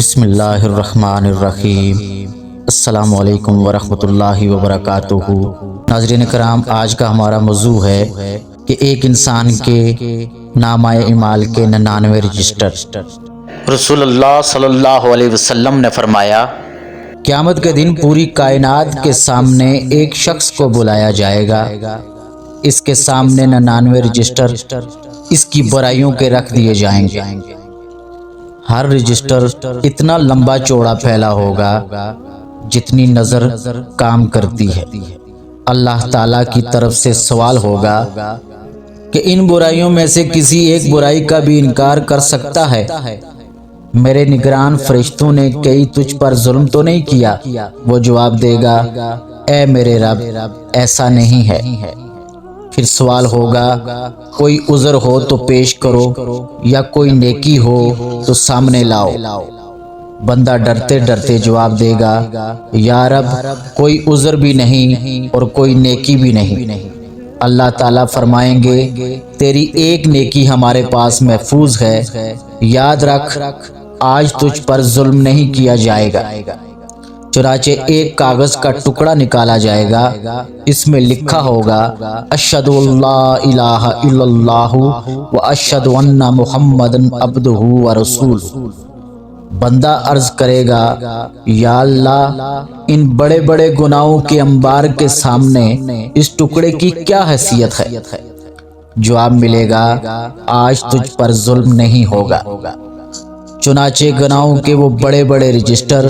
بسم اللہ الرحمن الرحیم۔ السلام علیکم ورحمۃ اللہ وبرکاتہ۔ ناظرین کرام، آج کا ہمارا موضوع ہے کہ ایک انسان کے نامہ اعمال کے 99 رجسٹر۔ رسول اللہ صلی اللہ علیہ وسلم نے فرمایا، قیامت کے دن پوری کائنات کے سامنے ایک شخص کو بلایا جائے گا، اس کے سامنے 99 رجسٹر اس کی برائیوں کے رکھ دیے جائیں گے۔ ہر رجسٹر اتنا لمبا چوڑا پھیلا ہوگا جتنی نظر کام کرتی ہے۔ اللہ تعالیٰ کی طرف سے سوال ہوگا کہ ان برائیوں میں سے کسی ایک برائی کا بھی انکار کر سکتا ہے؟ میرے نگران فرشتوں نے کہیں تجھ پر ظلم تو نہیں کیا؟ وہ جواب دے گا، اے میرے رب، ایسا نہیں ہے۔ پھر سوال ہوگا، کوئی عذر ہو تو پیش کرو یا کوئی نیکی ہو تو سامنے لاؤ۔ بندہ ڈرتے ڈرتے جواب دے گا، یا رب، کوئی عذر بھی نہیں اور کوئی نیکی بھی نہیں۔ اللہ تعالیٰ فرمائیں گے، تیری ایک نیکی ہمارے پاس محفوظ ہے، یاد رکھ آج تجھ پر ظلم نہیں کیا جائے گا۔ چنانچہ ایک کاغذ کا ٹکڑا نکالا جائے گا، اس میں لکھا ہوگا، اشہد اللہ الہ الا اللہ و اشہد ان محمد عبدہ و رسولہ۔ بندہ عرض کرے گا، یا اللہ، ان بڑے بڑے گناہوں کے انبار کے سامنے اس ٹکڑے کی کیا حیثیت ہے؟ جواب ملے گا، آج تجھ پر ظلم نہیں ہوگا۔ چنانچہ گناہوں کے وہ بڑے بڑے رجسٹر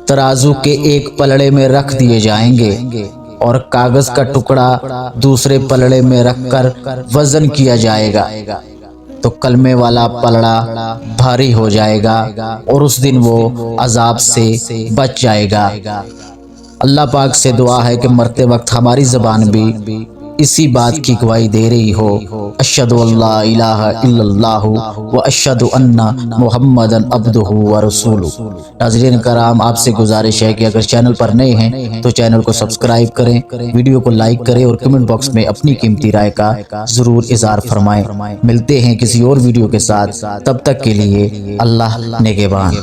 ترازو کے ایک پلڑے میں رکھ دیے جائیں گے اور کاغذ کا ٹکڑا دوسرے پلڑے میں رکھ کر وزن کیا جائے گا تو کلمے والا پلڑا بھاری ہو جائے گا اور اس دن وہ عذاب سے بچ جائے گا۔ اللہ پاک سے دعا ہے کہ مرتے وقت ہماری زبان بھی اسی بات کی گواہی دے رہی ہو، اشہد اللہ الہ الا اللہ و اشہد ان محمد عبدہ و رسولہ۔ ناظرین کرام، آپ سے گزارش ہے کہ اگر چینل پر نئے ہیں تو چینل کو سبسکرائب کریں، ویڈیو کو لائک کریں اور کمنٹ باکس میں اپنی قیمتی رائے کا ضرور اظہار فرمائیں۔ ملتے ہیں کسی اور ویڈیو کے ساتھ، تب تک کے لیے اللہ نگہبان۔